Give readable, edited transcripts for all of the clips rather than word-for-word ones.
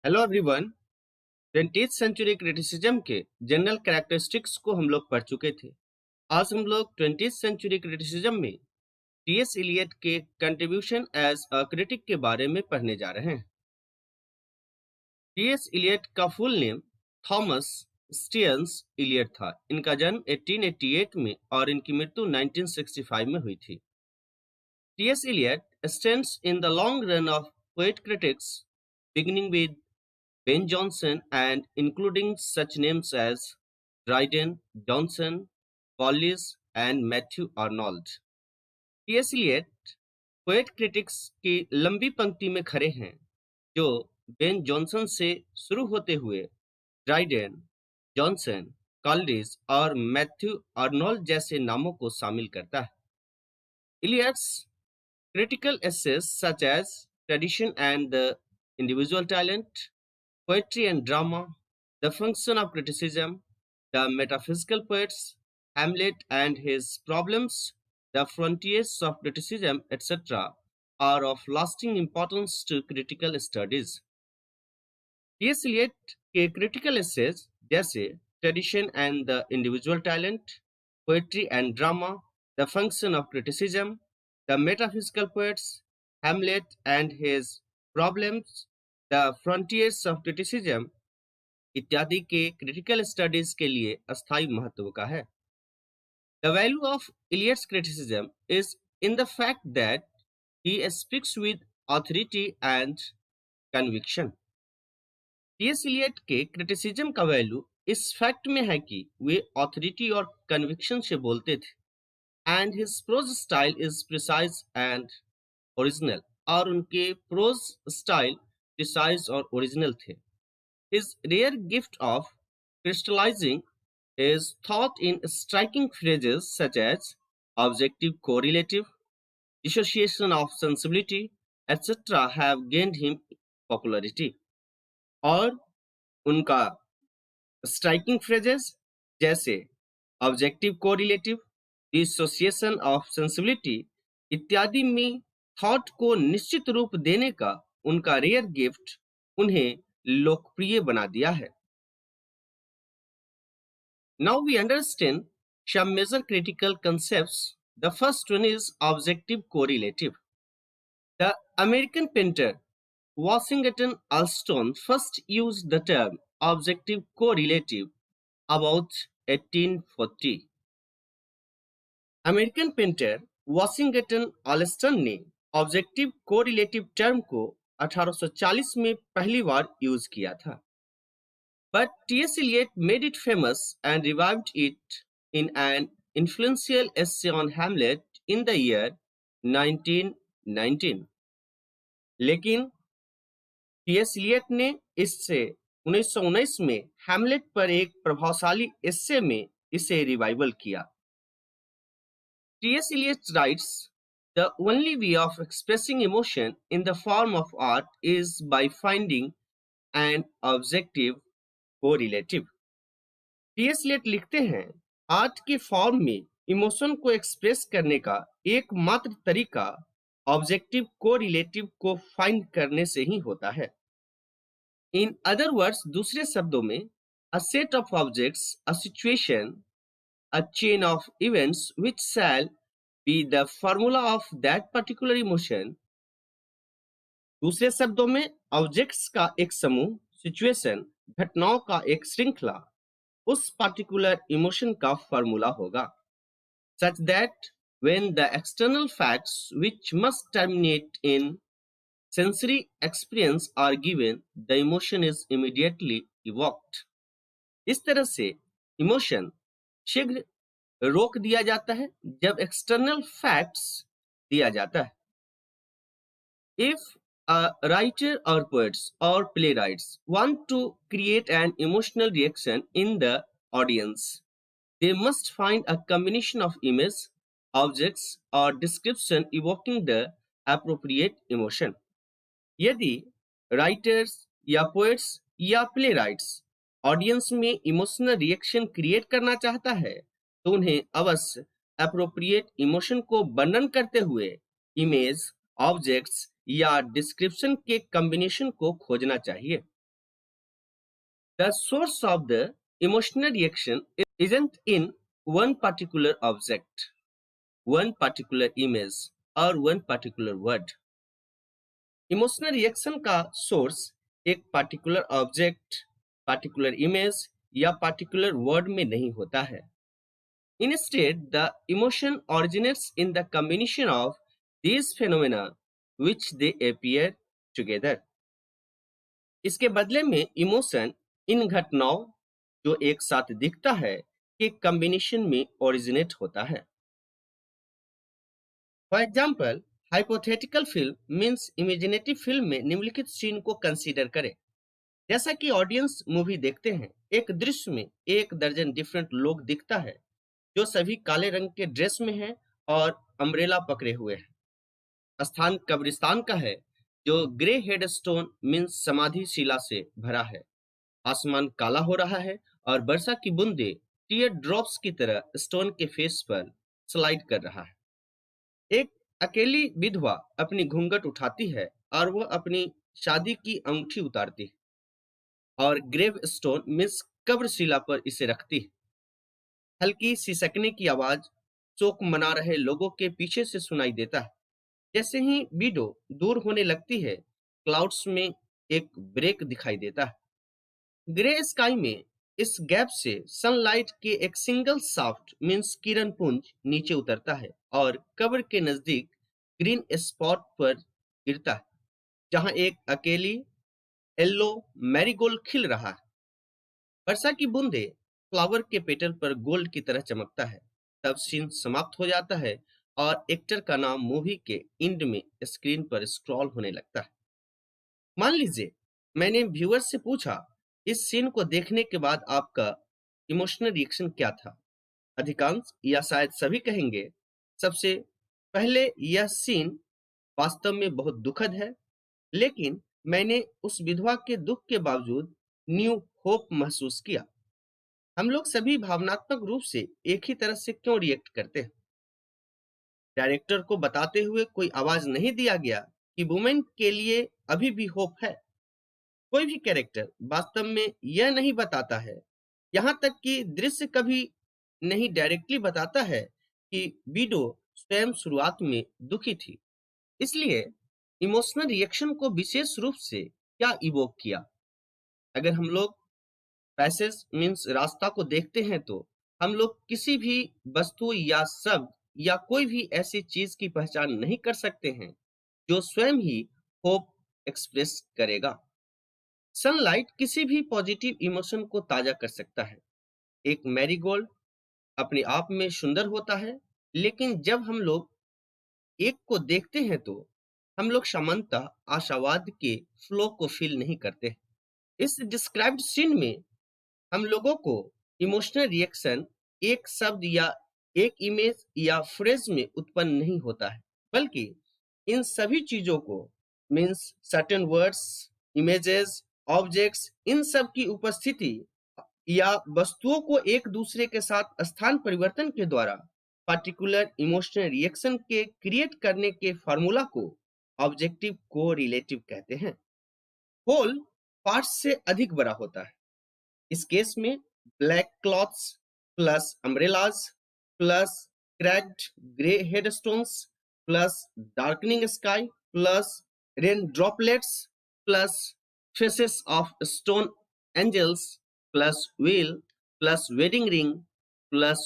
Hello everyone. 20th century criticism के general characteristics को हम लोग पढ़ चुके थे। आज हम लोग 20th सेंचुरी क्रिटिसिज्म में टीएस इलियट के कंट्रीब्यूशन एज अ क्रिटिक के बारे में पढ़ने जा रहे हैं। टीएस इलियट का फुल नेम थॉमस स्टीयंस इलियट था। इनका जन्म 1888 में और इनकी मृत्यु 1965 में हुई थी। T S Eliot stands in the long run of poet critics beginning with Ben Jonson and including such names as Dryden, Johnson, Wallis and Matthew Arnold. T S. Eliot poet critics की लंबी पंक्ति में खड़े हैं जो बेन जॉनसन से शुरू होते हुए ड्राइडन, जॉनसन, कॉलिस और मैथ्यू आर्नोल्ड जैसे नामों को शामिल करता है। Eliot's critical essays such as Tradition and the Individual Talent, Poetry and Drama, The Function of Criticism, The Metaphysical Poets, Hamlet and His Problems, The Frontiers of Criticism, etc., are of lasting importance to critical studies. T S. Eliot के critical essays जैसे Tradition and the Individual Talent, Poetry and Drama, The Function of Criticism, The Metaphysical Poets, Hamlet and His Problems, The Frontiers of Criticism इत्यादि के critical studies के लिए अस्थायी महत्व का है। The value of Eliot's criticism is in the fact that he speaks with authority and conviction. T S. Eliot के criticism का वैल्यू इस फैक्ट में है कि वे ऑथोरिटी और कन्विक्शन से बोलते थे। And his prose style is precise and original, और उनके प्रोज स्टाइल प्रिसाइज और ओरिजिनल थे। His rare gift of crystallizing is thought in striking phrases such as objective correlative, dissociation of sensibility, etc. have gained him popularity. और उनका striking phrases जैसे objective correlative, dissociation of sensibility इत्यादि में thought को निश्चित रूप देने का उनका रेयर गिफ्ट उन्हें लोकप्रिय बना दिया है। Now we understand some major critical concepts. The first one is objective correlative. The American painter Washington Allston first used the term objective correlative about 1840. American painter Washington Allston ने objective correlative term को 1840 में पहली बार use किया था। But T.S. Eliot made it famous and revived it in an influential essay on Hamlet in the year 1919. लेकिन T.S.. Elliot ने इससे 1919 में हैमलेट पर एक प्रभावशाली एस्से में इसे रिवाइवल किया। T.S. Eliot writes, "The only way of expressing emotion in the form of art is by finding an objective correlative." T S. Eliot लिखते हैं, आर्ट के फॉर्म में इमोशन को एक्सप्रेस करने का एकमात्र तरीका ऑब्जेक्टिव कोरिलेटिव को फाइंड करने से ही होता है। इन अदर वर्ड्स, दूसरे शब्दों में, a set of objects, a situation, a chain of events which shall be the formula of that particular emotion. दूसरे शब्दों में, ऑब्जेक्ट्स का एक समूह, सिचुएशन, घटनाओं का एक श्रृंखला उस पर्टिकुलर इमोशन का फॉर्मूला होगा। such that when the external facts which must terminate in sensory experience are given, the emotion is immediately evoked. इस तरह से इमोशन शीघ्र रोक दिया जाता है जब एक्सटर्नल फैक्ट्स दिया जाता है। इफ अ राइटर और पोएट्स और playwrights want to create an emotional reaction in the audience, they must find a combination of image, objects और description evoking the appropriate emotion. यदि राइटर्स या poets या playwrights audience में emotional reaction create करना चाहता है तो उन्हें अवश्य एप्रोप्रिएट इमोशन को वर्णन करते हुए इमेज, ऑब्जेक्ट्स या डिस्क्रिप्शन के कॉम्बिनेशन को खोजना चाहिए। The source of the emotional reaction isn't in one particular object, one particular image, or one particular word. Emotional reaction का सोर्स एक पार्टिकुलर ऑब्जेक्ट, पार्टिकुलर इमेज या पार्टिकुलर वर्ड में नहीं होता है. Instead, the emotion originates in the combination of these phenomena which they appear together. इसके बदले में इमोशन इन घटनाओं जो एक साथ दिखता है के कॉम्बिनेशन में ओरिजिनेट होता है. For example, hypothetical film means imaginative film में निम्नलिखित सीन को कंसीडर करें. जैसा कि ऑडियंस मूवी देखते हैं, एक दृश्य में 1 दर्जन डिफरेंट लोग दिखता है जो सभी काले रंग के ड्रेस में हैं और अम्ब्रेला पकड़े हुए हैं. स्थान कब्रिस्तान का है जो ग्रे हेड स्टोन मीन्स समाधि शिला से भरा है. आसमान काला हो रहा है और वर्षा की बूंदे टीयर ड्रॉप्स की तरह स्टोन के फेस पर स्लाइड कर रहा है. एक अकेली विधवा अपनी घूंघट उठाती है और वह अपनी शादी की अंगूठी उतारती है और ग्रेव स्टोन मीन्स कब्रशिला पर इसे रखती है. हल्की सिसकने की आवाज शोक मना रहे लोगों के पीछे से सुनाई देता है. जैसे ही विडो दूर होने लगती है, क्लाउड्स में एक ब्रेक दिखाई देता है. ग्रे स्काई में इस गैप से सनलाइट के एक सिंगल शाफ्ट मीन्स किरण पुंज नीचे उतरता है और कब्र के नजदीक ग्रीन स्पॉट पर गिरता है जहां एक अकेली येलो मैरीगोल्ड खिल रहा है. वर्षा की बूंदे फ्लावर के पेटल पर गोल्ड की तरह चमकता है. तब सीन समाप्त हो जाता है और एक्टर का नाम मूवी के एंड में स्क्रीन पर स्क्रॉल होने लगता है. मान लीजिए मैंने व्यूअर से पूछा, इस सीन को देखने के बाद आपका इमोशनल रिएक्शन क्या था? अधिकांश या शायद सभी कहेंगे, सबसे पहले यह सीन वास्तव में बहुत दुखद है, लेकिन मैंने उस विधवा के दुख के बावजूद न्यू होप महसूस किया. हम लोग सभी भावनात्मक रूप से एक ही तरह से क्यों रिएक्ट करते हैं? डायरेक्टर को बताते हुए कोई आवाज नहीं दिया गया कि वुमेन के लिए अभी भी होप है. कोई भी कैरेक्टर वास्तव में यह नहीं बताता है, यहाँ तक कि दृश्य कभी नहीं डायरेक्टली बताता है कि विडो स्वयं शुरुआत में दुखी थी. इसलिए इमोशनल रिएक्शन को विशेष रूप से क्या इवोक किया? अगर हम लोग पैसेज मीन्स रास्ता को देखते हैं तो हम लोग किसी भी वस्तु या शब्द या कोई भी ऐसी चीज की पहचान नहीं कर सकते हैं जो स्वयं ही होप एक्सप्रेस करेगा. सनलाइट किसी भी पॉजिटिव इमोशन को ताजा कर सकता है. एक मैरीगोल्ड अपने आप में सुंदर होता है, लेकिन जब हम लोग एक को देखते हैं तो हम लोग सामान्यतः आशावाद के फ्लो को फील नहीं करते. इस डिस्क्राइब्ड सीन में हम लोगों को इमोशनल रिएक्शन एक शब्द या एक इमेज या फ्रेज में उत्पन्न नहीं होता है, बल्कि इन सभी चीजों को means certain words, images, objects, इन सब की उपस्थिति या वस्तुओं को एक दूसरे के साथ स्थान परिवर्तन के द्वारा पार्टिकुलर इमोशनल रिएक्शन के क्रिएट करने के फार्मूला को ऑब्जेक्टिव को रिलेटिव कहते हैं. होल पार्ट्स से अधिक बड़ा होता है. इस केस में black clothes plus umbrellas plus cracked grey headstones plus darkening sky plus rain droplets plus faces of stone angels plus wheel plus wedding ring plus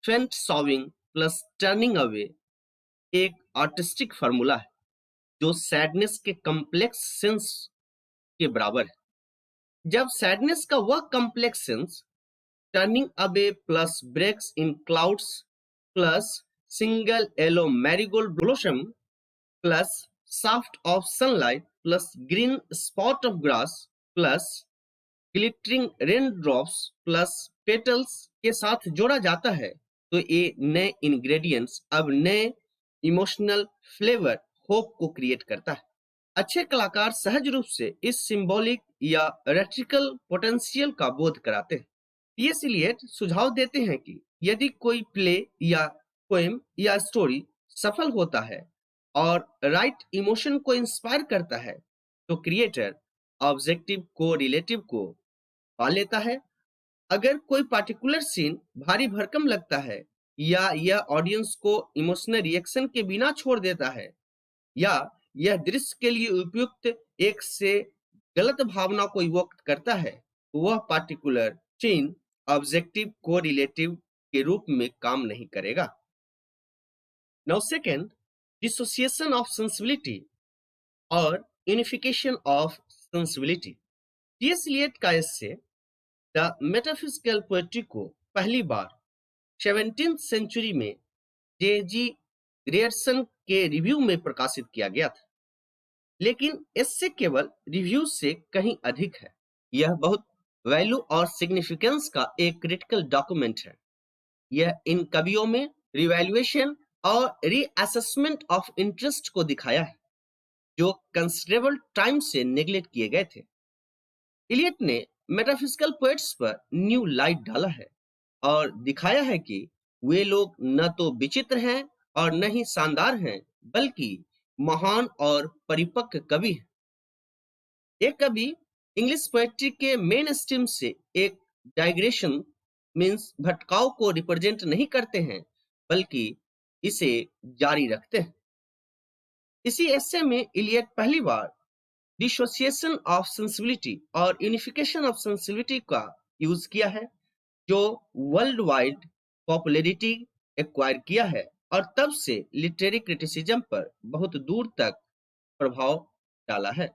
faint sobbing plus turning away एक artistic formula है जो sadness के complex sense के बराबर है. जब sadness का वह complex sense turning away plus breaks in clouds plus single yellow marigold blossom plus shaft of sunlight plus green spot of grass plus glittering rain drops plus petals के साथ जोड़ा जाता है, तो ये नए इंग्रेडिएंट्स अब नए इमोशनल फ्लेवर होप को क्रिएट करता है. अच्छे कलाकार सहज रूप से इस सिंबॉलिक या रेट्रिकल पोटेंशियल का बोध कराते हैं. टी.एस. इलियट सुझाव देते हैं कि यदि कोई प्ले या पोएम या स्टोरी सफल होता है और राइट इमोशन को इंस्पायर करता है, तो क्रिएटर ऑब्जेक्टिव को रिलेटिव को पा लेता है। अगर कोई पार्टिकुलर सीन भारी भरकम लगता है या यह ऑडियंस को इमोशनल रिएक्शन के बिना छोड़ देता है या यह दृश्य के लिए उपयुक्त एक से गलत भावना को इवोक करता है, तो वह पार्टिकुलर सीन ऑब्जेक्टिव को रिलेटिव के रूप में काम नहीं करेगा। Now second, dissociation of sensibility और unification of sensibility. T S Eliot का इससे द मेटाफिजिकल पोएट्री को पहली बार 17th सेंचुरी में जे.जी. ग्रियर्सन के रिव्यू में प्रकाशित किया गया था, लेकिन इससे केवल रिव्यू से कहीं अधिक है। यह बहुत वैल्यू और सिग्निफिकेंस का एक क्रिटिकल डॉक्यूमेंट है। यह इन कवियों में रिवैल्यूएशन और रीअसेसमेंट ऑफ इंटरेस्ट को दिखाया है जो कंसिडरेबल टाइम से नेग्लेक्ट किए गए थे। इलियट ने मेटाफिजिकल पोएट्स पर न्यू लाइट डाला है और दिखाया है कि वे लोग न तो विचित्र हैं और न ही शानदार हैं, बल्कि महान और परिपक्व कवि हैं। एक कवि इंग्लिश पोएट्री के मेन स्ट्रीम से एक डाइग्रेशन मीन्स भटकाव को रिप्रेजेंट नहीं करते हैं, बल्कि इसे जारी रखते हैं। इसी एसे में इलियट पहली बार डिसोसिएशन ऑफ सेंसिबिलिटी और यूनिफिकेशन ऑफ सेंसिबिलिटी का यूज किया है, जो वर्ल्ड वाइड पॉपुलैरिटी एक्वायर किया है और तब से लिटरेरी क्रिटिसिज्म पर बहुत दूर तक प्रभाव डाला है।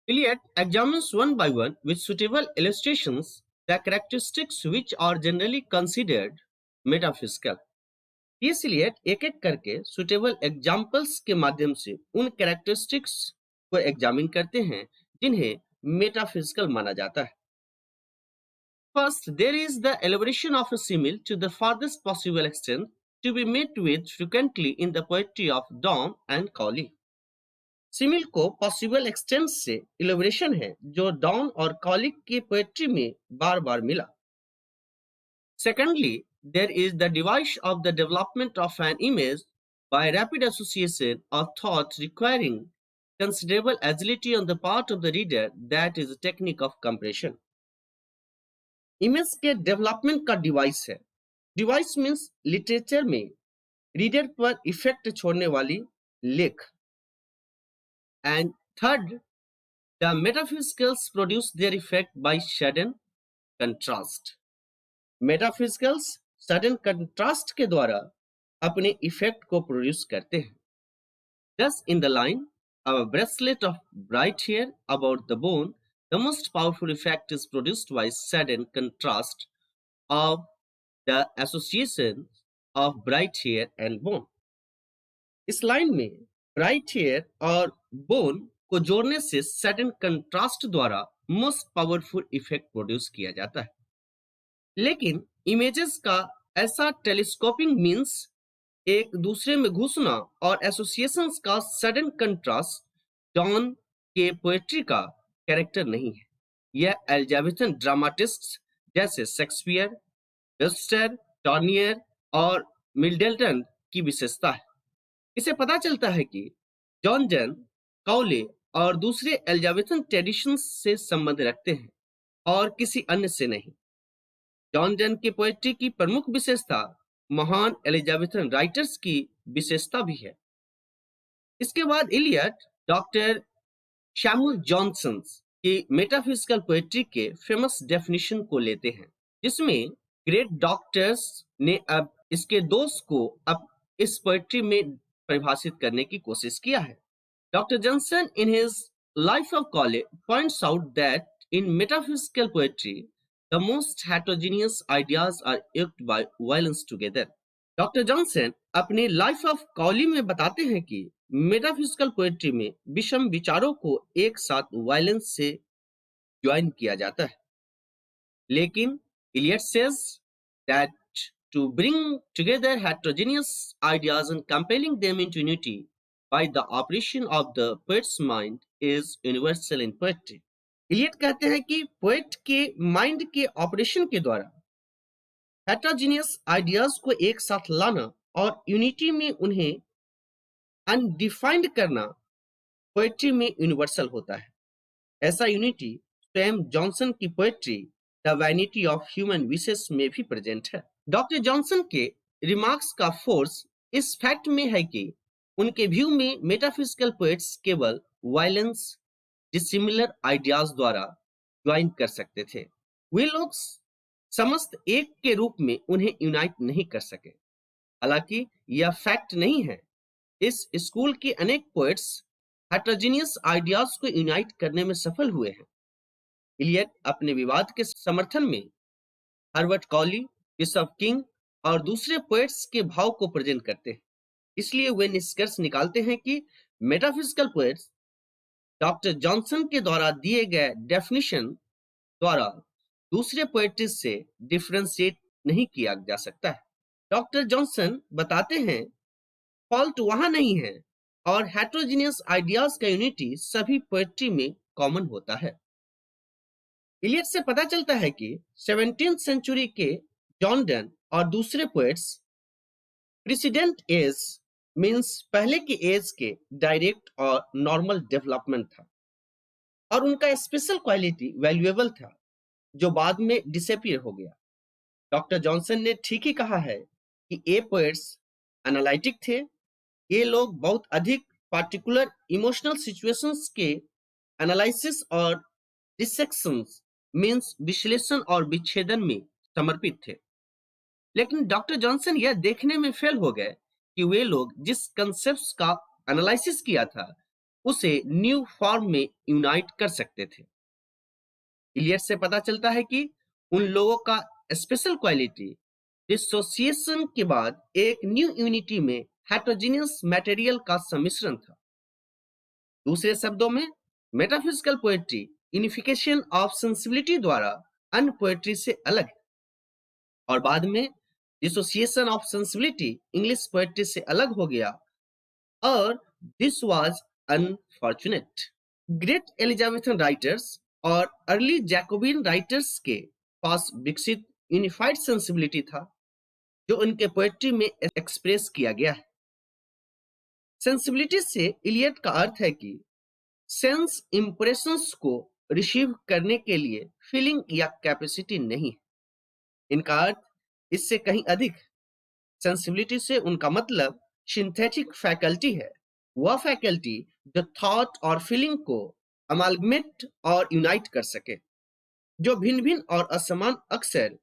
Eliot examines one by one with suitable illustrations the characteristics which are generally considered metaphysical. T S Eliot एक एक करके सुटेबल एग्जाम्पल्स के माध्यम से उन कैरेक्टरिस्टिक्स को एग्जामिन करते हैं जिन्हें मेटाफिजिकल माना जाता है। First, there is the elaboration of a simile to the farthest possible extent to be met with frequently in the poetry of Donne and Cowley. Simile को पॉसिबल एक्सटेंट से elaboration है जो डॉन और colic की poetry में बार बार मिला। Secondly, there is the device of the development of an image by rapid association of thought requiring considerable agility on the part of the reader, that is a technique of compression. Image के development का device है। Device means literature में reader पर effect छोड़ने वाली लेख। And third, the metaphysicals produce their effect by sudden contrast. Metaphysicals sudden contrast के द्वारा अपने इफेक्ट को प्रोड्यूस करते हैं। Thus, in the line, a bracelet of bright hair about the bone, the most powerful effect is produced by sudden contrast of the association of bright hair and bone. इस line में bright hair और bone को जोड़ने से sudden contrast द्वारा most powerful effect produce किया जाता है। लेकिन इमेजेस का ऐसा टेलीस्कोपिंग मीन्स एक दूसरे में घुसना और एसोसिएशंस का सडन कंट्रास्ट डॉन के पोएट्री का कैरेक्टर नहीं है। यह एलिजाबेथन ड्रामाटिस्ट्स जैसे शेक्सपियर, वेबस्टर, टॉर्नियर और मिडलटन की विशेषता है। इसे पता चलता है कि जॉन जन, काउले और दूसरे एलिजाबेथन ट्रेडिशंस से संबंध रखते हैं और किसी अन्य से नहीं। जॉन जन की पोएट्री की प्रमुख विशेषता महान एलिजाबेथन राइटर्स की विशेषता भी है। इसके बाद इलियट डॉक्टर शैमुअल जॉनसन की मेटाफिजिकल पोएट्री के फेमस डेफिनेशन को लेते हैं, जिसमें ग्रेट डॉक्टर्स ने अब इसके दोष को अब इस पोएट्री में परिभाषित करने की कोशिश किया है। Doctor Johnson in his life of Cowley points out that in metaphysical poetry the most heterogeneous ideas are yoked by violence together. Doctor Johnson अपनी लाइफ ऑफ कॉली में बताते हैं कि मेटाफिजिकल पोएट्री में विषम विचारों को एक साथ वायलेंस से ज्वाइन किया जाता है। लेकिन Eliot says that to bring together heterogeneous ideas and compelling them into unity by the operation of the poet's mind is universal in poetry. Eliot कहते हैं कि पोएट के माइंड के ऑपरेशन के द्वारा हेटेरोजेनियस आइडियाज को एक साथ लाना और यूनिटी में उन्हें अनडिफाइंड करना पोएट्री में यूनिवर्सल होता है। ऐसा यूनिटी स्वयं जॉनसन की poetry the vanity of human wishes में भी प्रेजेंट है। डॉक्टर जॉनसन के रिमार्क्स का फोर्स इस फैक्ट में है कि उनके व्यू में मेटाफिजिकल पोएट्स केवल वायलेंस डिसिमिलर आइडियाज द्वारा ज्वाइन कर सकते थे। वे लोग समस्त एक के रूप में उन्हें यूनाइट नहीं कर सके। हालांकि यह फैक्ट नहीं है। इस स्कूल के अनेक पोएट्स हेटेरोजेनियस आइडियाज को यूनाइट करने में सफल हुए हैं। इलियट अपने विवाद के समर्थन में हर्बर्ट कॉली, बिशप किंग और दूसरे पोएट्स के भाव को प्रेजेंट करते हैं। इसलिए वे निष्कर्ष निकालते हैं कि मेटाफिजिकल पोएट्स डॉक्टर जॉनसन के द्वारा दिए गए डेफिनेशन द्वारा दूसरे पोएट्रीज से डिफरेंशिएट नहीं किया जा सकता है। डॉक्टर जॉनसन बताते हैं फॉल्ट वहां नहीं है और हेटेरोजेनियस आइडियाज का यूनिटी सभी पोएट्री में कॉमन होता है। इलियट से पता चलता है कि 17th सेंचुरी के जॉन डन और दूसरे पोएट्स प्रेसिडेंट एज मींस पहले के एज के डायरेक्ट और नॉर्मल डेवलपमेंट था और उनका स्पेशल क्वालिटी वैल्यूएबल था जो बाद में डिसअपीयर हो गया। डॉक्टर जॉनसन ने ठीक ही कहा है कि ये पोएट्स एनालिटिक थे। ये लोग बहुत अधिक पार्टिकुलर इमोशनल सिचुएशंस के एनालिसिस और डिसेक्शंस मींस विश्लेषण और विच्छेदन में समर्पित थे। लेकिन डॉक्टर जॉनसन यह देखने में फेल हो गए कि वे लोग जिस कंसेप्ट का एनालिसिस किया था उसे न्यू फॉर्म में यूनाइट कर सकते थे। इलियट से पता चलता है कि उन लोगों का स्पेशल क्वालिटी डिसोसिएशन के बाद एक न्यू यूनिटी में हेटेरोजेनियस मटेरियल का सम्मिश्रण था। दूसरे शब्दों में metaphysical poetry unification of sensibility द्वारा अन्य पोएट्री से अलग है और बाद में dissociation of sensibility English poetry से अलग हो गया और this was unfortunate. Great Elizabethan writers और अर्ली जैकोबिन राइटर्स के पास विकसित यूनिफाइड सेंसिबिलिटी था जो उनके पोएट्री में एक्सप्रेस किया गया है। सेंसिबिलिटी से इलियट का अर्थ है कि सेंस इंप्रेशंस को रिसीव करने के लिए फीलिंग या कैपेसिटी नहीं है। इनका अर्थ इससे कहीं अधिक। सेंसिबिलिटी से उनका मतलब सिंथेटिक फैकल्टी है, वह फैकल्टी जो थॉट और फीलिंग को अमालगमेट और यूनाइट कर सके, जो भिन्न भिन्न और असमान अक्सर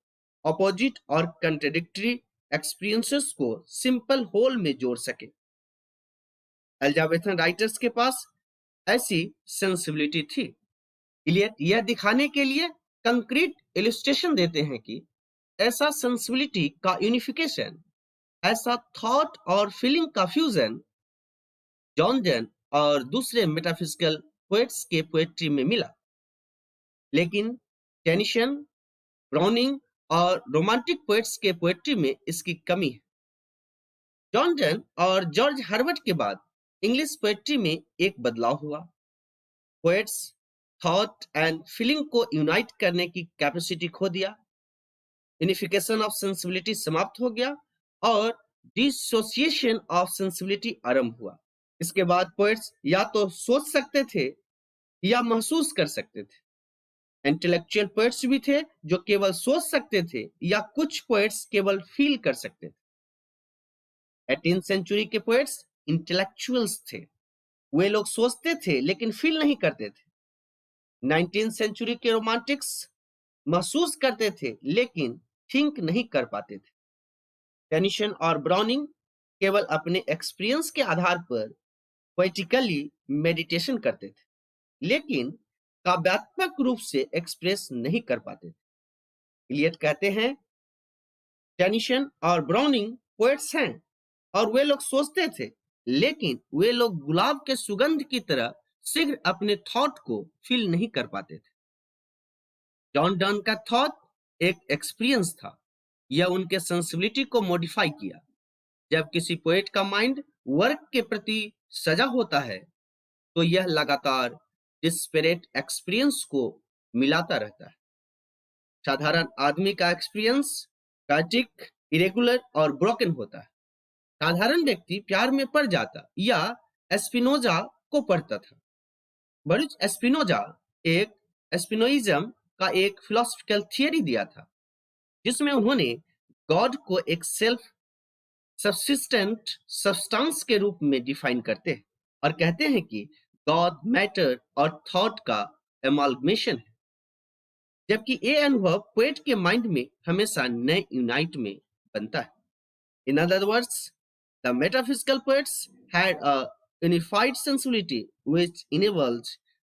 अपोजिट और कंट्राडिक्टरी एक्सपीरियंसेस को सिंपल होल में जोड़ सके। एलिजाबेथन राइटर्स के पास ऐसी सेंसिबिलिटी थी। इलियट यह दिखाने के लिए कंक्रीट इलस्ट्रेशन देते हैं कि ऐसा सेंसिबिलिटी का यूनिफिकेशन, ऐसा थॉट और फीलिंग का फ्यूजन जॉन डन और दूसरे मेटाफिजिकल पोएट्स के पोएट्री में मिला। लेकिन टेनिसन, ब्राउनिंग और रोमांटिक पोएट्स के पोएट्री में इसकी कमी है। जॉन डन और जॉर्ज हर्बर्ट के बाद इंग्लिश पोएट्री में एक बदलाव हुआ। पोएट्स थॉट एंड फीलिंग को यूनाइट करने की कैपेसिटी खो दिया, यूनिफिकेशन ऑफ सेंसिबिलिटी समाप्त हो गया और डिसोसिएशन ऑफ सेंसिबिलिटी आरंभ हुआ। इसके बाद पोएट्स या तो सोच सकते थे या महसूस कर सकते थे। इंटेलेक्चुअल पोएट्स भी थे जो केवल सोच सकते थे या कुछ पोएट्स केवल फील कर सकते थे। 18th सेंचुरी के पोएट्स इंटेलेक्चुअल्स थे। वे लोग सोचते थे लेकिन फील नहीं करते थे। 19th सेंचुरी के रोमांटिक्स महसूस करते थे लेकिन थिंक नहीं कर पाते थे। टेनिसन और ब्राउनिंग केवल अपने एक्सपीरियंस के आधार पर पोएटिकली मेडिटेशन करते थे लेकिन काव्यात्मक रूप से एक्सप्रेस नहीं कर पाते थे। इलियट कहते हैं टेनिसन और ब्राउनिंग पोएट्स हैं और वे लोग सोचते थे लेकिन वे लोग गुलाब के सुगंध की तरह शीघ्र अपने थॉट को फील नहीं कर पाते थे। जॉन डन का थॉट एक एक्सपीरियंस था, यह उनके सेंसिबिलिटी को मॉडिफाई किया। जब किसी पोएट का माइंड वर्क के प्रति सजा होता है तो यह लगातार डिस्पेरेट एक्सपीरियंस को मिलाता रहता है। साधारण आदमी का एक्सपीरियंस स्टैटिक, इरेगुलर और ब्रोकन होता है। साधारण व्यक्ति प्यार में पड़ जाता या एस्पिनोजा को पढ़ता था। बरूच एस्पिनोजा एक स्पिनोइज्म का एक फिलोसफिकल थियरी दिया था, जिसमें उन्होंने गॉड को एक सेल्फ सब्सिस्टेंट सब्सटेंस के रूप में डिफाइन करते हैं और कहते हैं कि गॉड मैटर और थॉट का एमालगमेशन है, जबकि ये अनुभव पोएट के माइंड में हमेशा नए यूनाइट में बनता है। In other words, the metaphysical poets had a unified sensibility which enabled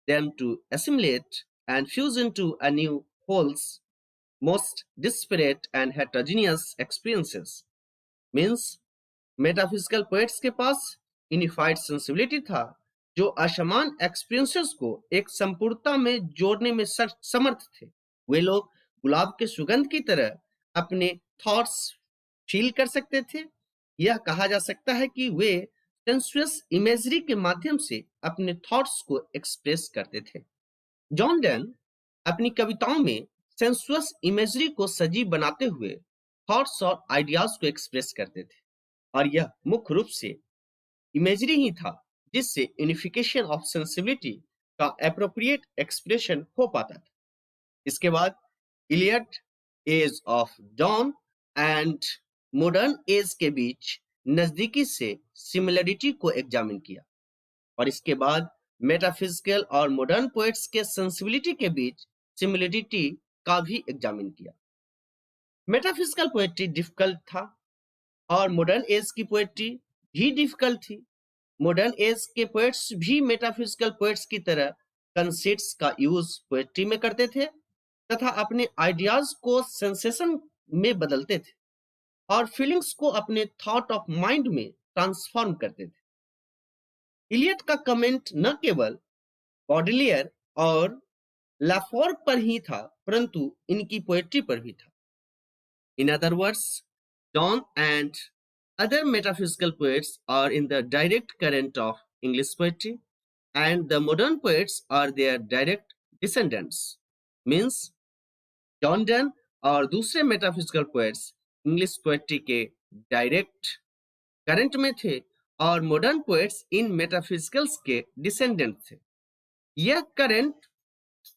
them to assimilate and fuse into a new whole's most disparate and heterogeneous experiences. Means metaphysical poets के पास unified sensibility था, जो असमान experiences को एक संपूर्णता में जोड़ने में समर्थ थे। वे लोग गुलाब के सुगंध की तरह अपने थॉट्स फील कर सकते थे। यह कहा जा सकता है कि वे सेंसुअस इमेजरी के माध्यम से अपने थॉट्स को एक्सप्रेस करते थे। जॉन डन अपनी कविताओं में सेंसुअस इमेजरी को सजीव बनाते हुए थॉट्स और आइडियाज को एक्सप्रेस करते थे, और यह मुख्य रूप से इमेजरी ही था जिससे यूनिफिकेशन ऑफ सेंसिबिलिटी का एप्रोप्रिएट एक्सप्रेशन हो पाता था। इसके बाद Eliot, age of Donne and modern age के बीच नजदीकी से सिमिलरिटी को एग्जामिन किया, और इसके बाद मेटाफिजिकल और मॉडर्न पोएट्स के सेंसिबिलिटी के बीच सिमिलरिटी का भी एग्जामिन किया। मेटाफिजिकल पोएट्री डिफिकल्ट था और मॉडर्न एज की पोएट्री भी डिफिकल्ट थी। मॉडर्न एज के पोएट्स भी मेटाफिजिकल पोएट्स की तरह कंसेप्ट्स का यूज पोएट्री में करते थे तथा अपने आइडियाज को सेंसेशन में बदलते थे और फीलिंग्स को अपने थॉट ऑफ माइंड में ट्रांसफॉर्म करते थे। इलियट का कमेंट न केवल बॉडलियर और लाफोर पर ही था, परंतु इनकी पोएट्री पर भी था। In other words, Donne and other metaphysical poets are in the direct current of English poetry, and the modern poets are their direct descendants. Means, John Donne और दूसरे metaphysical poets English poetry के direct current में थे और modern poets इन metaphysicals के descendant थे। यह current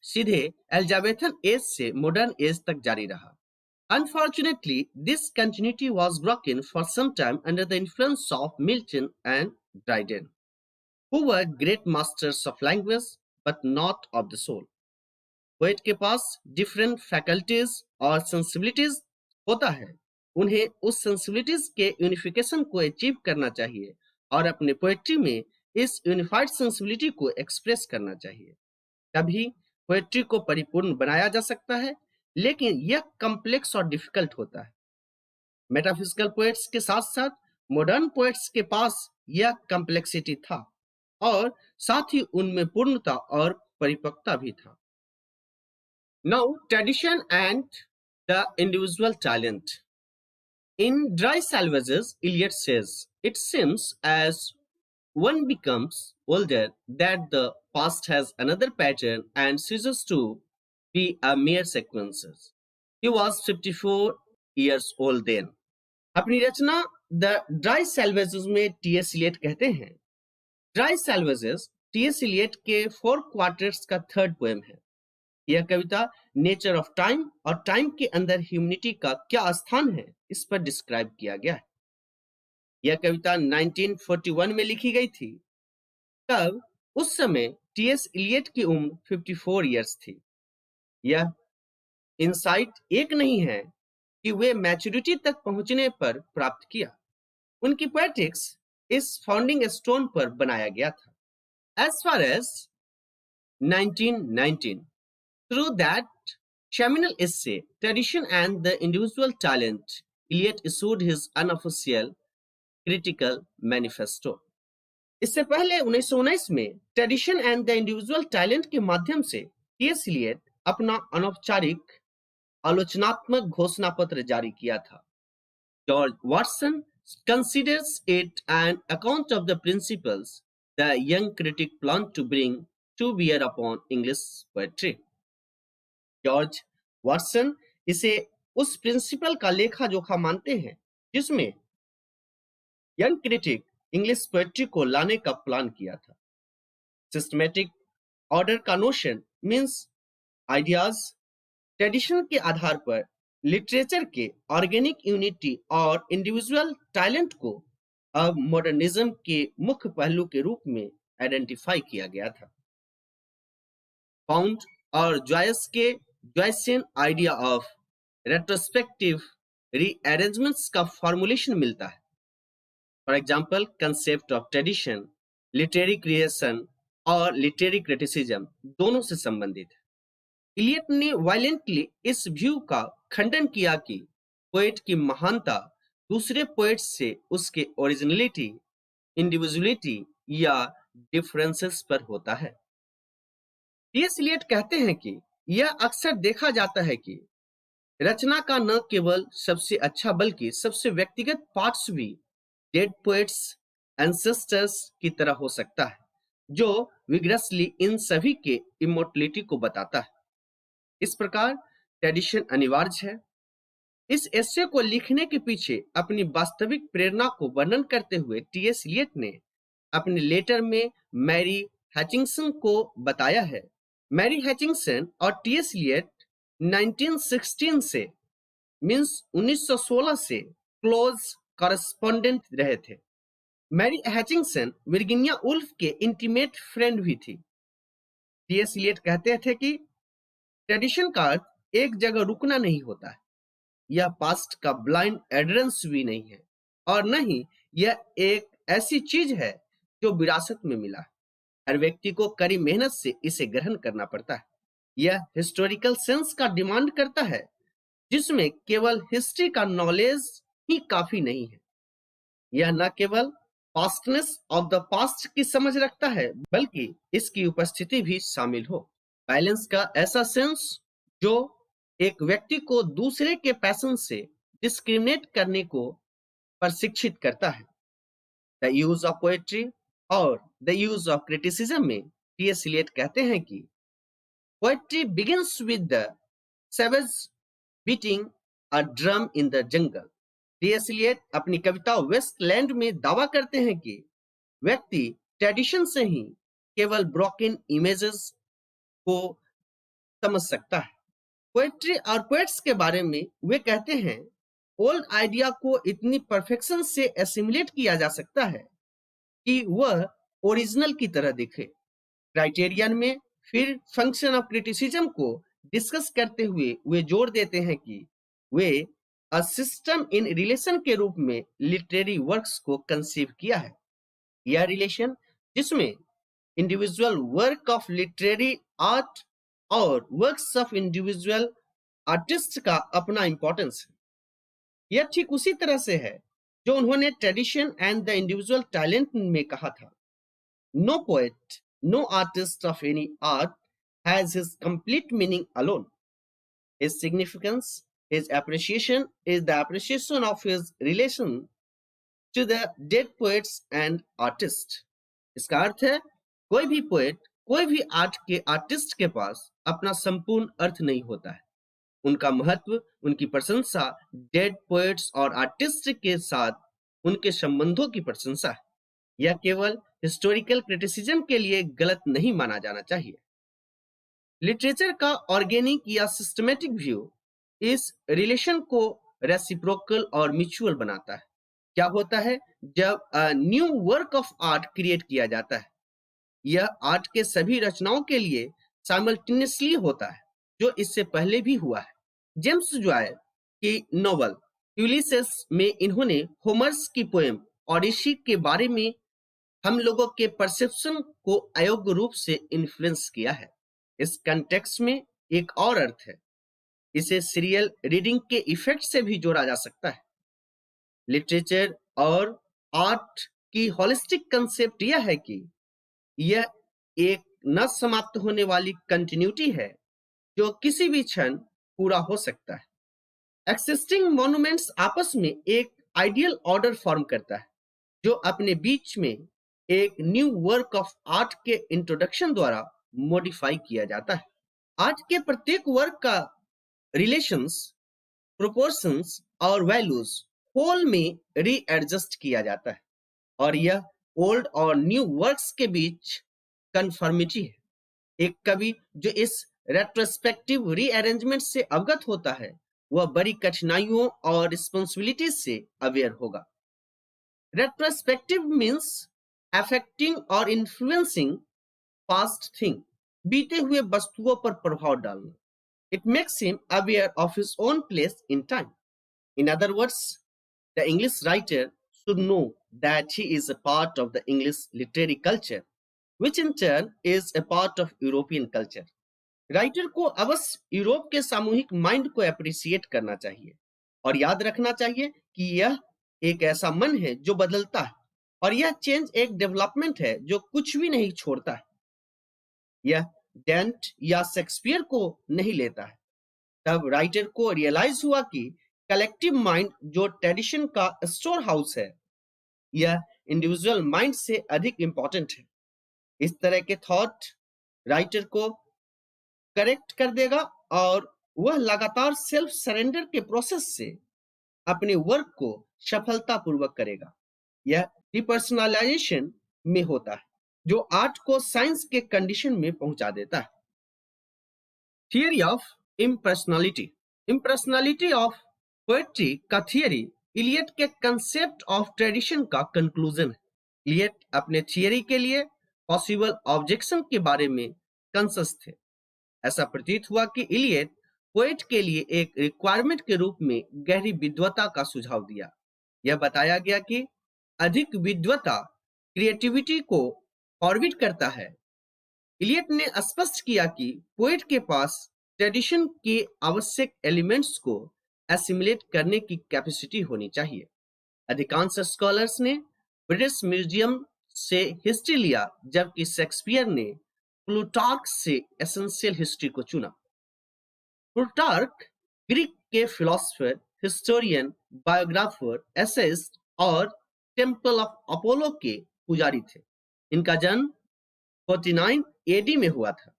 सीधे एलिजाबेथन एज से मॉडर्न एज तक जारी रहा। Unfortunately, this continuity was broken for some time under the influence of Milton and Dryden, who were great masters of language but not of the soul. Poet के पास different faculties और sensibilities होता है, उन्हें उस sensibilities के unification को achieve करना चाहिए और अपने पोएट्री में इस unified sensibility को express करना चाहिए। तभी पोएट्री को परिपूर्ण बनाया जा सकता है, लेकिन यह कॉम्प्लेक्स और डिफिकल्ट होता है। मेटाफिजिकल पोएट्स के साथ साथ मॉडर्न पोएट्स के पास यह कॉम्प्लेक्सिटी था और साथ ही उनमें पूर्णता और परिपक्वता भी था। Now tradition and the individual talent. In Dry Salvages Eliot says, it seems as one becomes older that the past has another pattern and ceases to be a mere sequences. He was 54 years old then. अपनी रचना the dry सैल्वेजेस में T S. Eliot कहते हैं, dry सैल्वेजेस T.S.. Eliot के 4 quarters का third poem है। यह कविता nature of time और time के अंदर ह्यूमैनिटी का क्या स्थान है, इस पर डिस्क्राइब किया गया है। यह कविता 1941 में लिखी गई थी। तब उस समय टी.एस. इलियट की उम्र 54 इयर्स थी। यह इंसाइट एक नहीं है कि वे मैच्योरिटी तक पहुंचने पर प्राप्त किया। उनकी पोएटिक्स इस फाउंडिंग स्टोन पर बनाया गया था। As far as 1919, through that seminal essay, Tradition and the Individual Talent, Eliot issued his unofficial critical manifesto. इससे पहले 1919 में tradition and the individual talent के माध्यम से टी.एस. इलियट अपना अनौपचारिक आलोचनात्मक घोषणा पत्र जारी किया था। George Watson considers it an account of the principles the young critic planned to bring to bear upon English poetry. George Watson इसे उस प्रिंसिपल का लेखा जोखा मानते हैं जिसमें यंग क्रिटिक इंग्लिश पोएट्री को लाने का प्लान किया था। सिस्टमैटिक ऑर्डर का नोशन मीन्स आइडियाज ट्रेडिशन के आधार पर लिटरेचर के ऑर्गेनिक यूनिटी और इंडिविजुअल टैलेंट को अब मॉडर्निज्म के मुख्य पहलू के रूप में आइडेंटिफाई किया गया था। पाउंड और जॉयस के जॉयसियन आइडिया ऑफ रेट्रोस्पेक्टिव रीअरेंजमेंट्स का फॉर्मुलेशन मिलता है। For example, concept of tradition, literary creation और लिटरेरी क्रिटिसिज्म दोनों से संबंधित है। इलियट ने वायलेंटली इस व्यू का खंडन किया कि पोएट की महानता दूसरे पोएट्स से उसके ओरिजिनलिटी, इंडिविजुअलिटी या डिफरेंसेस पर होता है। टी.एस. इलियट कहते हैं कि यह अक्सर देखा जाता है कि रचना का न केवल सबसे अच्छा बल्कि सबसे व्यक्तिगत पार्ट्स भी डेड पोएट्स एंसेस्टर्स की तरह हो सकता है, जो विग्रसली इन सभी के इमोर्टलिटी को बताता है। इस प्रकार ट्रेडिशन अनिवार्य है। इस एस्से को लिखने के पीछे अपनी वास्तविक प्रेरणा को वर्णन करते हुए टी.एस. इलियट ने अपने लेटर में मैरी हैचिंगसन को बताया है। मैरी हैचिंगसन और टी.एस. इलियट 1916 से 1916 से क्लोज कॉरेस्पॉन्डेंट रहे थे। मैरी हैचिंगसन वर्जीनिया वुल्फ के इंटीमेट फ्रेंड भी थी। टी.एस. इलियट कहते थे कि ट्रेडिशन का अर्थ एक जगह रुकना नहीं होता है। यह पास्ट का ब्लाइंड एडरेंस भी नहीं है और न ही यह एक ऐसी चीज है जो विरासत में मिला है। हर व्यक्ति को कड़ी मेहनत से इसे ग्रहण करना पड़ता है। यह हिस्टोरिकल सेंस का डिमांड करता है, जिसमें केवल हिस्ट्री का नॉलेज ही काफी नहीं है। यह न केवल पास्टनेस ऑफ द पास्ट की समझ रखता है, बल्कि इसकी उपस्थिति भी शामिल हो। बैलेंस का ऐसा सेंस जो एक व्यक्ति को दूसरे के पैशन से डिस्क्रिमिनेट करने को प्रशिक्षित करता है। द यूज ऑफ पोएट्री और द यूज ऑफ क्रिटिसिज्म में टी.एस. इलियट कहते हैं कि poetry begins with the savage beating a drum in the jungle. T S. Eliot अपनी कविता वेस्टलैंड में दावा करते हैं कि व्यक्ति ट्रेडिशन से ही केवल ब्रोकन इमेजेस को समझ सकता है। पोएट्री और पोएट्स के बारे में वे कहते हैं, ओल्ड आइडिया को इतनी परफेक्शन से एसिमुलेट किया जा सकता है कि वह ओरिजिनल की तरह दिखे। क्राइटेरियन में फिर फंक्शन ऑफ क्रिटिसिज्म को डिस्कस करते हुए वे जोर देते हैं कि वे अ सिस्टम इन रिलेशन के रूप में लिटरेरी वर्क्स को कंसीव किया है। यह रिलेशन जिसमें individual work of literary art और वर्क्स ऑफ इंडिविजुअल आर्टिस्ट का अपना इंपॉर्टेंस है। यह ठीक उसी तरह से है जो उन्होंने tradition and the individual talent में कहा था। No poet, no artist of any art has his complete meaning alone. His significance, his appreciation is the appreciation of his relation to the dead poets and artist. इसका अर्थ है, कोई भी poet, कोई भी आर्ट के आर्टिस्ट के पास अपना संपूर्ण अर्थ नहीं होता है। उनका महत्व, उनकी प्रशंसा डेड पोएट्स और आर्टिस्ट के साथ उनके संबंधों की प्रशंसा है। यह केवल हिस्टोरिकल क्रिटिसिज्म के लिए गलत नहीं माना जाना चाहिए। लिटरेचर का ऑर्गेनिक या सिस्टमेटिक व्यू इस रिलेशन को रेसिप्रोकल और म्यूचुअल बनाता है। क्या होता है जब new work of art create किया जाता है? यह आर्ट के सभी रचनाओं के लिए साइमल्टेनियसली होता है, जो इससे पहले भी हुआ है। जेम्स जॉय की नोवेल यूलिसेस में इन्होंने होमर्स की पोएम ओडिसी के बारे में हम लोगों के परसेप्शन को अयोग्य रूप से इन्फ्लुएंस किया है। इस कंटेक्स्ट में एक और अर्थ है। इसे सीरियल रीडिंग के इफेक्ट से भी जोड़ा जा सकता है। लिटरेचर और आर्ट की होलिस्टिक कंसेप्ट यह है कि यह एक न समाप्त होने वाली कंटिन्यूटी है जो किसी भी क्षण पूरा हो सकता है। एक्सिस्टिंग मॉन्यूमेंट्स आपस में एक आइडियल ऑर्डर फॉर्म करता है जो अपने बीच में एक न्यू वर्क ऑफ आर्ट के इंट्रोडक्शन द्वारा मॉडिफाई किया जाता है। आर्ट के प्रत्येक वर्क का रिलेशंस, प्रोपोर्शंस और वैल्यूज होल में रीएडजस्ट किया जाता है और यह ओल्ड और न्यू वर्क्स के बीच कन्फर्मिटी है। एक कवि जो इस रेट्रोस्पेक्टिव रीअरेंजमेंट से अवगत होता है वह बड़ी कठिनाइयों और रिस्पॉन्सिबिलिटीज से अवेयर होगा। रेट्रोस्पेक्टिव मीन्स अफेक्टिंग और इन्फ्लुएंसिंग पास्ट थिंग, बीते हुए वस्तुओं पर प्रभाव डालना। It makes him aware of his own place in time. In other words, the English writer should know that he is a part of the English literary culture, which in turn is a part of European culture. Writer को अवश्य Europe के सामूहिक mind को appreciate करना चाहिए और याद रखना चाहिए कि यह एक ऐसा मन है जो बदलता है और यह चेंज एक डेवलपमेंट है जो कुछ भी नहीं छोड़ता है। यह डेंट या शेक्सपियर को नहीं लेता है। तब राइटर को रियलाइज हुआ कि कलेक्टिव माइंड जो ट्रेडिशन का स्टोर हाउस है, यह इंडिविजुअल माइंड से अधिक इंपॉर्टेंट है। इस तरह के थॉट राइटर को करेक्ट कर देगा और वह लगातार सेल्फ सरेंडर के प्रोसेस से अपने वर्क को सफलतापूर्वक करेगा। यह डिपर्सनलाइजेशन में होता है जो आर्ट को साइंस के कंडीशन में पहुंचा देता है। Theory of impersonality. Impersonality of poetry का थियरी इलियट के कंसेप्ट ऑफ ट्रेडिशन का कंक्लूजन है। इलियट अपने थियरी के लिए पॉसिबल ऑब्जेक्शन के बारे में कंसस थे। ऐसा प्रतीत हुआ कि इलियट पोएट के लिए एक रिक्वायरमेंट के रूप में गहरी विद्वता का सुझाव दिया। यह बताया गया कि अधिक विद्वता क्रिएटिविटी को फॉरवर्ड करता है। इलियट ने स्पष्ट किया कि पोएट के पास ट्रेडिशन के आवश्यक एलिमेंट्स को एसिमुलेट करने की कैपेसिटी होनी चाहिए। अधिकांश स्कॉलर्स ने ब्रिटिश म्यूजियम से हिस्ट्री लिया, जबकि शेक्सपियर ने प्लूटार्क से एसेंशियल हिस्ट्री को चुना। प्लूटार्क ग्रीक के फिलोसोफर, हिस्टोरियन, बायोग्राफर, एसेइस्ट और टेम्पल ऑफ अपोलो के पुजारी थे। इनका जन्म 49 एडी में हुआ था।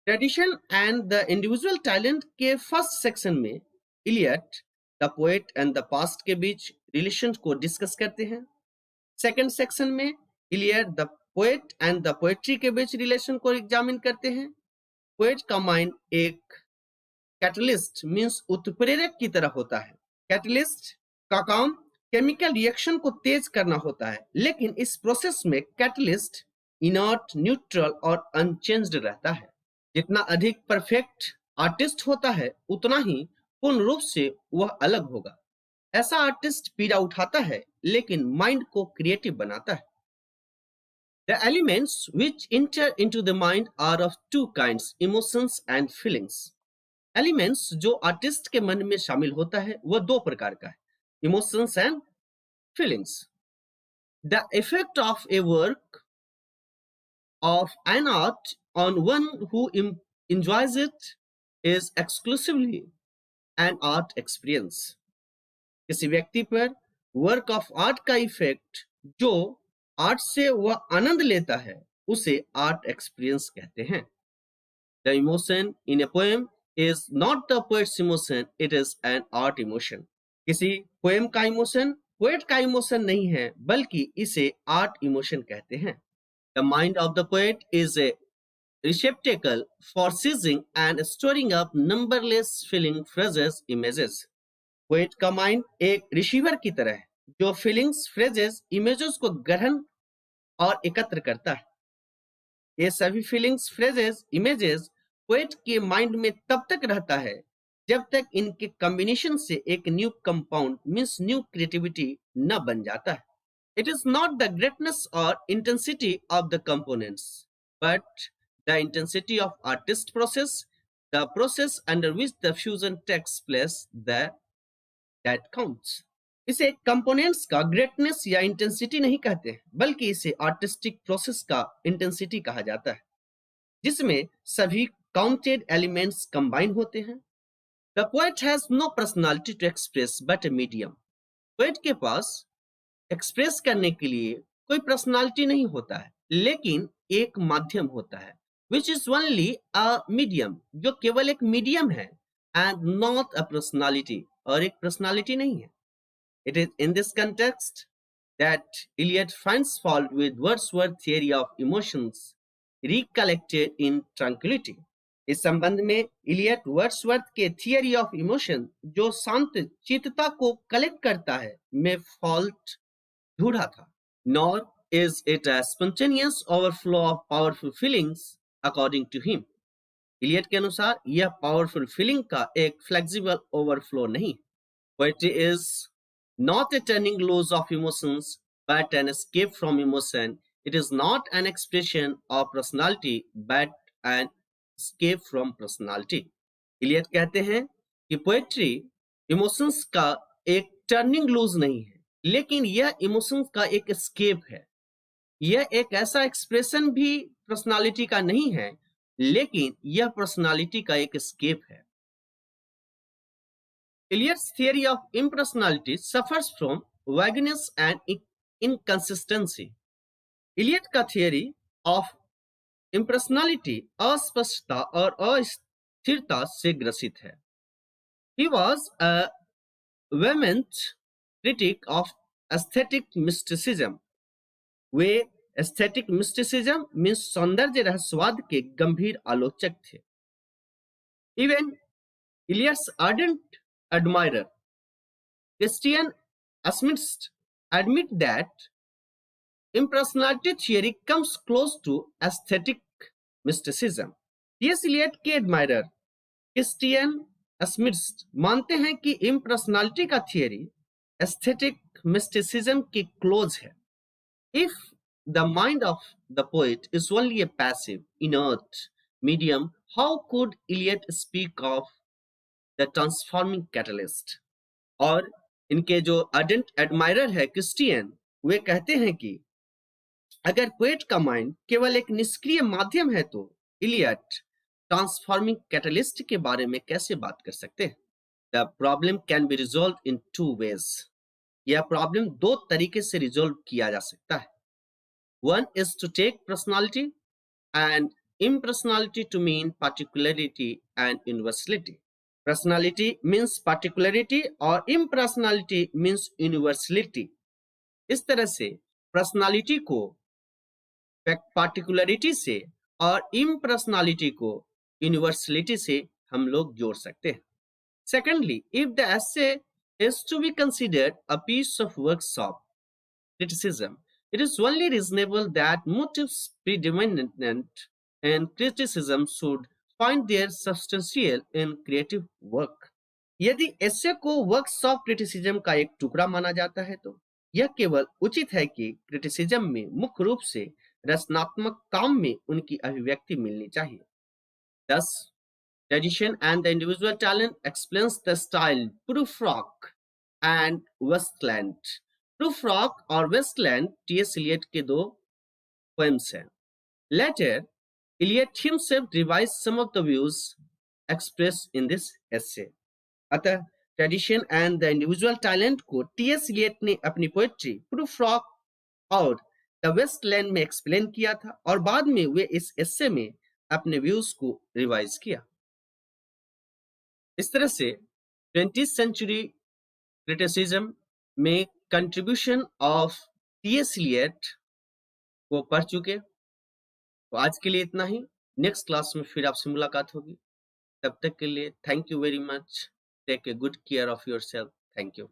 Tradition and the individual talent के फर्स्ट सेक्शन में Eliot the poet and the past के बीच रिलेशन को डिस्कस करते हैं। सेकंड सेक्शन में Eliot the poet and the poetry के बीच रिलेशन को एग्जामिन करते हैं। पोएट का माइंड एक कैटलिस्ट मींस उत्प्रेरक की तरह होता है। कैटलिस्ट का काम केमिकल रिएक्शन को तेज करना होता है, लेकिन इस प्रोसेस में कैटलिस्ट इनर्ट, न्यूट्रल और अनचेंज्ड रहता है। जितना अधिक परफेक्ट आर्टिस्ट होता है, उतना ही पूर्ण रूप से वह अलग होगा। ऐसा आर्टिस्ट पीड़ा उठाता है, लेकिन माइंड को क्रिएटिव बनाता है। The elements which enter into the mind are of two kinds, emotions and feelings. Elements जो आर्टिस्ट के मन में शामिल होता है वह दो प्रकार का है, emotions and feelings. The effect of a work of an art on one who enjoys it is exclusively an art experience. किसी व्यक्ति पर वर्क ऑफ आर्ट का इफेक्ट जो आर्ट से वह आनंद लेता है उसे आर्ट एक्सपीरियंस कहते हैं। The emotion in a poem is not the poets emotion, it is an art emotion. किसी पोएम का इमोशन पोएट का इमोशन नहीं है, बल्कि इसे आर्ट इमोशन कहते हैं। The mind of the poet is a receptacle for seizing and storing up numberless feeling phrases, images. Poet का माइंड एक रिसीवर की तरह है जो फीलिंग्स, फ्रेजेस, इमेजेस को ग्रहण और एकत्र करता है। ये सभी फीलिंग्स, फ्रेजेस, इमेजेस पोएट के माइंड में तब तक रहता है जब तक इनके कॉम्बिनेशन से एक new compound means new creativity न बन जाता है। It is not the greatness और intensity of the components, but the intensity of artist process, the process under which the fusion takes place, that counts. इसे components का greatness या intensity नहीं कहते, बल्कि इसे आर्टिस्टिक प्रोसेस का इंटेंसिटी कहा जाता है, जिसमें सभी काउंटेड एलिमेंट्स कंबाइन होते हैं। The poet has no personality to express but a medium. Poet के पास एक्सप्रेस करने के लिए कोई पर्सनालिटी नहीं होता है, लेकिन एक माध्यम होता है, which is only a medium, जो केवल एक मीडियम है, and not a personality, और एक पर्सनालिटी नहीं है। It is in this context that Eliot finds fault with Wordsworth's theory of emotions recollected in tranquility. इस संबंध में इलियट वर्ड्सवर्थ के थियरी ऑफ इमोशन, जो शांत चित्तता को कलेक्ट करता है, में फॉल्ट ढूंढा था। Nor is it a spontaneous overflow of powerful feelings according to him. Eliot के अनुसार यह पावरफुल फीलिंग का एक फ्लेक्सिबल ओवरफ्लो नहीं। Poetry is not a turning loose of emotions, but an escape from emotion. It is not an expression of personality, but an escape from personality. Eliot कहते हैं कि poetry emotions का एक turning loose नहीं है, लेकिन यह इमोशंस का एक एस्केप है। यह एक ऐसा एक्सप्रेशन भी पर्सनालिटी का नहीं है, लेकिन यह पर्सनालिटी का एक एस्केप है। Eliot's theory of impersonality suffers from vagueness and inconsistency. Eliot का theory of impersonality अस्पष्टता और अस्थिरता से ग्रसित है। He was a vehement critic of aesthetic mysticism. Way aesthetic mysticism means सौंदर्य रहस्यवाद के गंभीर आलोचक थे। Even Eliot's ardent admirer Christian Smith admit that impersonality theory comes close to aesthetic mysticism. T.S. Eliot के एडमायरर क्रिस्टियन स्मिथ मानते हैं कि इम्पर्सनालिटी का थियरी एस्थेटिक मिस्टिसिज्म के क्लोज है। If the mind of the poet is only a passive, inert medium, how could Eliot speak of the transforming catalyst? और इनके जो अर्डेंट एडमायरर है क्रिस्टियन, वे कहते हैं कि अगर पोएट का माइंड केवल एक निष्क्रिय माध्यम है तो इलियट ट्रांसफॉर्मिंग कैटलिस्ट के बारे में कैसे बात कर सकते हैं? The problem can be resolve in two ways. यह प्रॉब्लम दो तरीके से रिजॉल्व किया जा सकता है। One is to take personality and impersonality to mean particularity and universality. Personality means particularity और impersonality means universality. इस तरह से पर्सनालिटी को पार्टिकुलरिटी से और impersonality को यूनिवर्सलिटी से हम लोग जोड़ सकते हैं। Secondly, if the essay is to be considered a piece of workshop criticism, it is only reasonable that motives predominant in criticism should find their substantial in creative work. यदि एसे को workshop criticism का एक टुकड़ा माना जाता है तो यह केवल उचित है कि क्रिटिसिज्म में मुख्य रूप से रचनात्मक काम में उनकी अभिव्यक्ति मिलनी चाहिए। Thus, tradition and the individual talent explains the style Prufrock and Westland. Prufrock और Westland T.S. Eliot के दो poems हैं। Later, Eliot himself revised some of the views expressed in this essay. अतः tradition and the individual talent को T.S.. Elliott ने अपनी poetry Prufrock और the Westland में एक्सप्लेन किया था और बाद में वे इस एस्से में अपने व्यूज को रिवाइज किया। इस तरह से 20th सेंचुरी क्रिटिसिज्म में कंट्रीब्यूशन ऑफ टी.एस. एलियट को पढ़ चुके। तो आज के लिए इतना ही। नेक्स्ट क्लास में फिर आपसे मुलाकात होगी। तब तक के लिए thank you very much. Take a good care of yourself. Thank you.